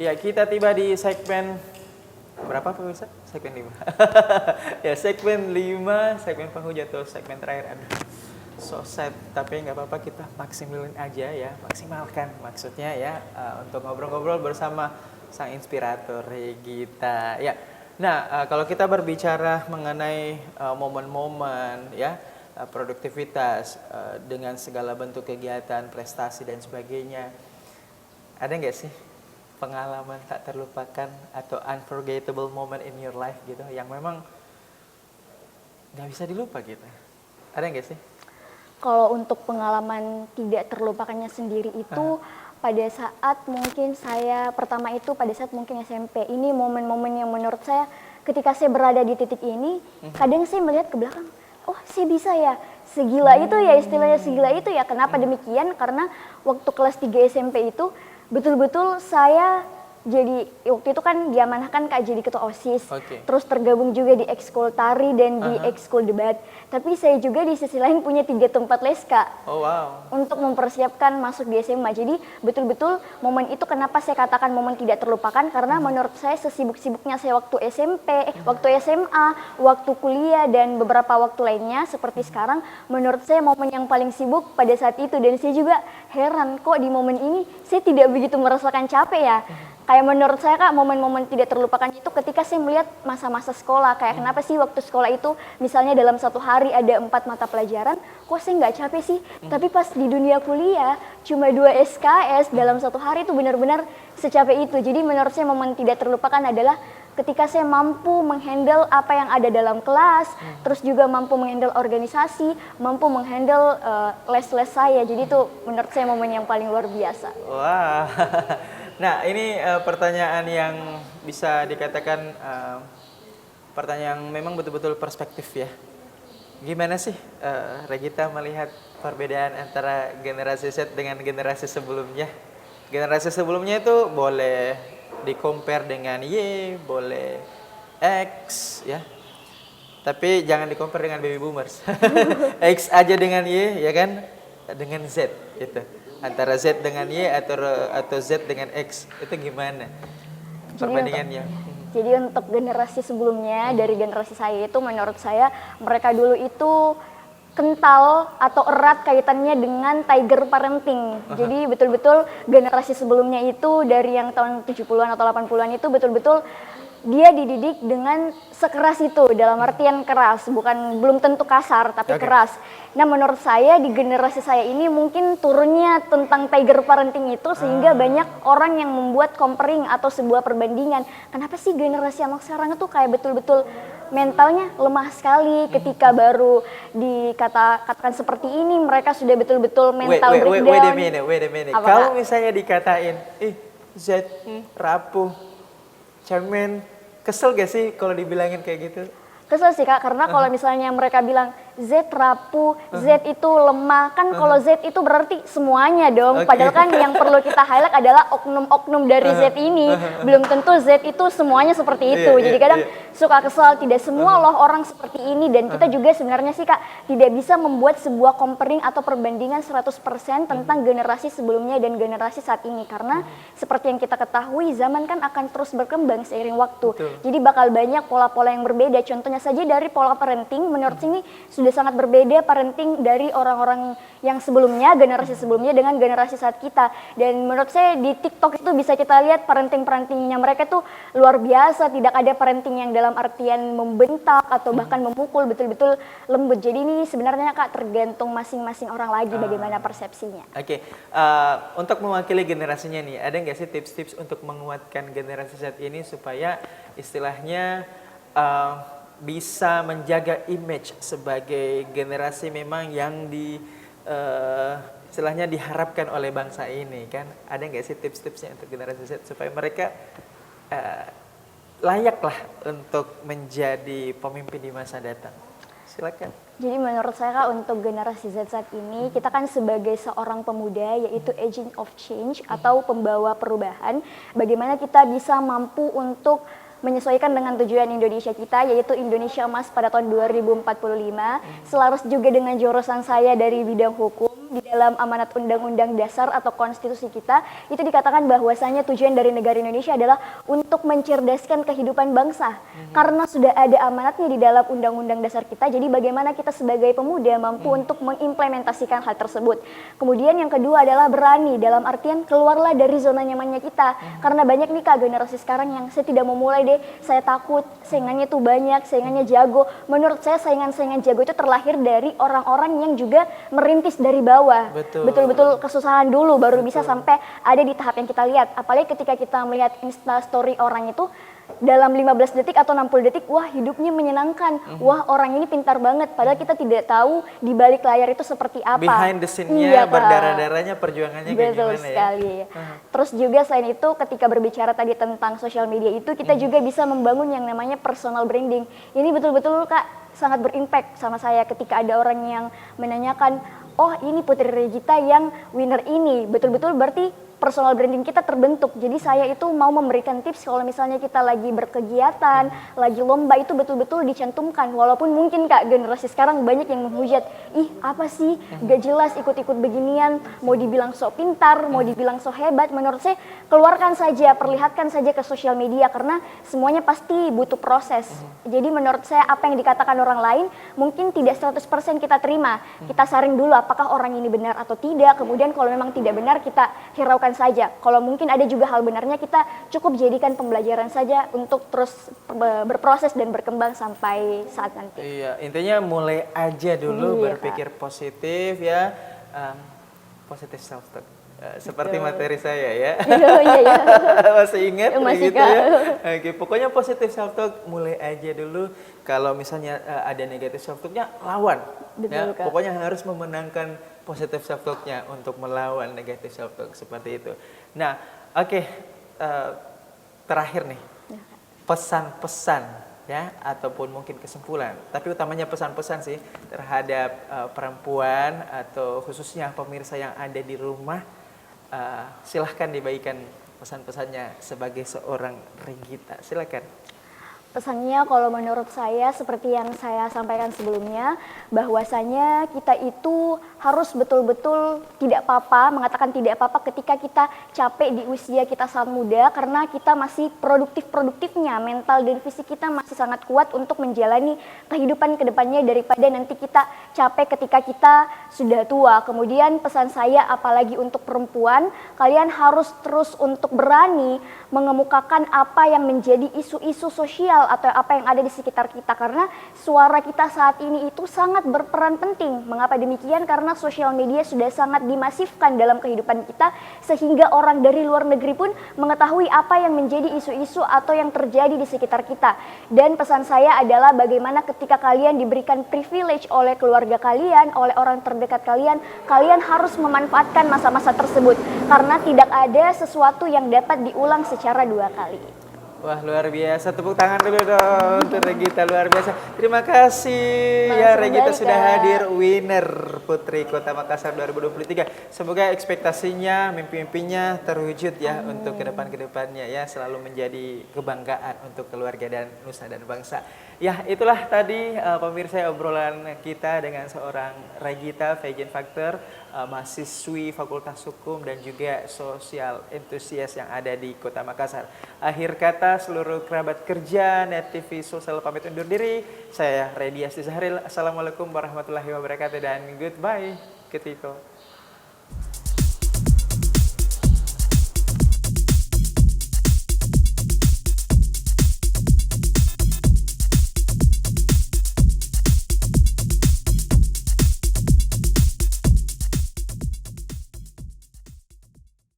Ya, kita tiba di segmen berapa pemirsa? Segmen 5. Ya, segmen 5, segmen penghujung atau segmen terakhir. Aduh, so sad, tapi nggak apa-apa, kita maksimalin aja ya, maksimalkan maksudnya ya, untuk ngobrol-ngobrol bersama sang inspirator Regita. Ya, nah kalau kita berbicara mengenai momen-momen ya, produktivitas dengan segala bentuk kegiatan, prestasi dan sebagainya, ada nggak sih pengalaman tak terlupakan atau unforgettable moment in your life gitu yang memang nggak bisa dilupa gitu? Ada nggak sih? Kalau untuk pengalaman tidak terlupakannya sendiri itu pada saat mungkin saya pertama itu pada saat mungkin SMP. Ini momen-momen yang menurut saya ketika saya berada di titik ini, kadang saya melihat ke belakang, oh saya bisa ya, segila itu ya, istilahnya segila itu ya. Kenapa demikian? Karena waktu kelas 3 SMP itu betul-betul saya jadi waktu itu kan diamanahkan Kak jadi ketua OSIS, terus tergabung juga di ekskul tari dan di ekskul debat. Tapi saya juga di sisi lain punya 3 tempat les Kak. Oh wow. Untuk mempersiapkan masuk di SMA. Jadi betul-betul momen itu kenapa saya katakan momen tidak terlupakan karena menurut saya sesibuk-sibuknya saya waktu SMP, waktu SMA, waktu kuliah dan beberapa waktu lainnya seperti sekarang, menurut saya momen yang paling sibuk pada saat itu dan saya juga heran kok di momen ini saya tidak begitu merasakan capek ya. Kayak menurut saya Kak, momen-momen tidak terlupakan itu ketika saya melihat masa-masa sekolah. Kayak kenapa sih waktu sekolah itu misalnya dalam satu hari ada 4 mata pelajaran, kok saya nggak capek sih? Tapi pas di dunia kuliah cuma 2 SKS dalam satu hari itu benar-benar secapek itu. Jadi menurut saya momen tidak terlupakan adalah ketika saya mampu menghandle apa yang ada dalam kelas, terus juga mampu menghandle organisasi, mampu menghandle les-les saya. Jadi itu menurut saya momen yang paling luar biasa. Wah. Nah, ini pertanyaan yang bisa dikatakan pertanyaan yang memang betul-betul perspektif ya. Gimana sih Regita melihat perbedaan antara generasi Z dengan generasi sebelumnya? Generasi sebelumnya itu boleh di-compare dengan Y, boleh X ya. Tapi jangan di-compare dengan baby boomers. X aja dengan Y ya kan? Dengan Z gitu. Antara Z dengan Y atau Z dengan X itu gimana perbandingannya? Jadi untuk generasi sebelumnya dari generasi saya itu menurut saya mereka dulu itu kental atau erat kaitannya dengan tiger parenting. Jadi betul-betul generasi sebelumnya itu dari yang tahun 70-an atau 80-an itu betul-betul dia dididik dengan sekeras itu, dalam artian keras, belum tentu kasar tapi keras. Nah menurut saya di generasi saya ini mungkin turunnya tentang tiger parenting itu sehingga banyak orang yang membuat comparing atau sebuah perbandingan. Kenapa sih generasi anak sekarang itu kayak betul-betul mentalnya lemah sekali ketika baru dikatakan seperti ini, mereka sudah betul-betul mental breakdown. Wait a minute. Kalau misalnya dikatain, Z rapuh, cemen, kesel gak sih kalau dibilangin kayak gitu? Kesel sih Kak, karena kalau misalnya mereka bilang Z rapuh, Z itu lemah, kan kalau Z itu berarti semuanya dong. Padahal kan yang perlu kita highlight adalah oknum-oknum dari Z ini. Belum tentu Z itu semuanya seperti itu. Jadi kadang suka kesel, tidak semua loh orang seperti ini. Dan kita juga sebenarnya sih Kak, tidak bisa membuat sebuah comparing atau perbandingan 100% tentang generasi sebelumnya dan generasi saat ini. Karena seperti yang kita ketahui, zaman kan akan terus berkembang seiring waktu. Jadi bakal banyak pola-pola yang berbeda. Contohnya saja dari pola parenting, menurut sini sudah sangat berbeda parenting dari orang-orang yang sebelumnya, generasi sebelumnya dengan generasi saat kita. Dan menurut saya di TikTok itu bisa kita lihat parentingnya mereka tuh luar biasa, tidak ada parenting yang dalam artian membentak atau bahkan memukul, betul-betul lembut. Jadi ini sebenarnya Kak tergantung masing-masing orang lagi bagaimana persepsinya. Untuk mewakili generasinya nih, ada nggak sih tips-tips untuk menguatkan generasi saat ini supaya istilahnya bisa menjaga image sebagai generasi memang yang istilahnya diharapkan oleh bangsa ini kan? Ada nggak sih tips-tipsnya untuk generasi Z supaya mereka layaklah untuk menjadi pemimpin di masa datang? Silakan. Jadi menurut saya Kak, untuk generasi Z saat ini kita kan sebagai seorang pemuda yaitu agent of change atau pembawa perubahan. Bagaimana kita bisa mampu untuk menyesuaikan dengan tujuan Indonesia kita, yaitu Indonesia Emas pada tahun 2045. Selaras juga dengan jurusan saya dari bidang hukum, di di dalam amanat undang-undang dasar atau konstitusi kita, itu dikatakan bahwasanya tujuan dari negara Indonesia adalah untuk mencerdaskan kehidupan bangsa. Karena sudah ada amanatnya di dalam undang-undang dasar kita, jadi bagaimana kita sebagai pemuda mampu untuk mengimplementasikan hal tersebut. Kemudian yang kedua adalah berani, dalam artian keluarlah dari zona nyamannya kita. Karena banyak nih Kak generasi sekarang yang saya tidak mau mulai deh, saya takut, saingannya tuh banyak, saingannya jago. Menurut saya saingan-saingan jago itu terlahir dari orang-orang yang juga merintis dari bawah. Betul-betul kesusahan dulu baru bisa sampai ada di tahap yang kita lihat. Apalagi ketika kita melihat Instastory orang itu dalam 15 detik atau 60 detik, wah hidupnya menyenangkan, wah orang ini pintar banget. Padahal kita tidak tahu di balik layar itu seperti apa. Behind the scene-nya, berdarah-darahnya, perjuangannya kayak Betul gimana sekali. ya. Terus juga selain itu ketika berbicara tadi tentang sosial media itu, kita juga bisa membangun yang namanya personal branding. Ini betul-betul Kak sangat berimpact sama saya ketika ada orang yang menanyakan, oh ini Putri Regita yang winner ini. Betul-betul berarti personal branding kita terbentuk. Jadi saya itu mau memberikan tips kalau misalnya kita lagi berkegiatan, lagi lomba itu betul-betul dicantumkan. Walaupun mungkin Kak generasi sekarang banyak yang menghujat, ih apa sih gak jelas ikut-ikut beginian, mau dibilang sok pintar, mau dibilang sok hebat. Menurut saya keluarkan saja, perlihatkan saja ke sosial media karena semuanya pasti butuh proses. Jadi menurut saya apa yang dikatakan orang lain mungkin tidak 100% kita terima. Kita saring dulu apakah orang ini benar atau tidak. Kemudian kalau memang tidak benar kita hiraukan saja. Kalau mungkin ada juga hal benarnya kita cukup jadikan pembelajaran saja untuk terus berproses dan berkembang sampai saat nanti. Iya, intinya mulai aja dulu berpikir positif ya, positif self talk. Seperti materi saya ya. Iya. Masih ingat Masih, gitu Kak. ya. Oke, pokoknya positif self talk mulai aja dulu. Kalau misalnya ada negatif self talknya lawan. Betul, Ya, Kak. pokoknya harus memenangkan positif self talknya untuk melawan negatif self talk seperti itu. Nah, oke, terakhir nih pesan-pesan ya ataupun mungkin kesimpulan, tapi utamanya pesan-pesan sih terhadap perempuan atau khususnya pemirsa yang ada di rumah. Silahkan dibagikan pesan-pesannya sebagai seorang Regita, silakan. Pesannya kalau menurut saya seperti yang saya sampaikan sebelumnya, bahwasanya kita itu harus betul-betul tidak apa-apa, mengatakan tidak apa-apa ketika kita capek di usia kita saat muda, karena kita masih produktif-produktifnya, mental dan fisik kita masih sangat kuat untuk menjalani kehidupan kedepannya daripada nanti kita capek ketika kita sudah tua. Kemudian pesan saya apalagi untuk perempuan, kalian harus terus untuk berani mengemukakan apa yang menjadi isu-isu sosial atau apa yang ada di sekitar kita, karena suara kita saat ini itu sangat berperan penting. Mengapa demikian? Karena sosial media sudah sangat dimasifkan dalam kehidupan kita sehingga orang dari luar negeri pun mengetahui apa yang menjadi isu-isu atau yang terjadi di sekitar kita. Dan pesan saya adalah bagaimana ketika kalian diberikan privilege oleh keluarga kalian, oleh orang terdekat kalian, kalian harus memanfaatkan masa-masa tersebut karena tidak ada sesuatu yang dapat diulang secara dua kali. Wah luar biasa, tepuk tangan dulu dong untuk Regita, luar biasa. Terima kasih ya Regita sudah hadir, winner Putri Kota Makassar 2023. Semoga ekspektasinya, mimpi-mimpinya terwujud ya untuk kedepannya ya, selalu menjadi kebanggaan untuk keluarga dan nusa dan bangsa. Ya itulah tadi pemirsa obrolan kita dengan seorang Regita Vegan Factor, mahasiswi Fakultas Hukum dan juga sosial entusias yang ada di Kota Makassar. Akhir kata seluruh kerabat kerja Net TV Sosial pamit undur diri. Saya Rediasti Zahril. Assalamualaikum warahmatullahi wabarakatuh dan goodbye. Ketiko.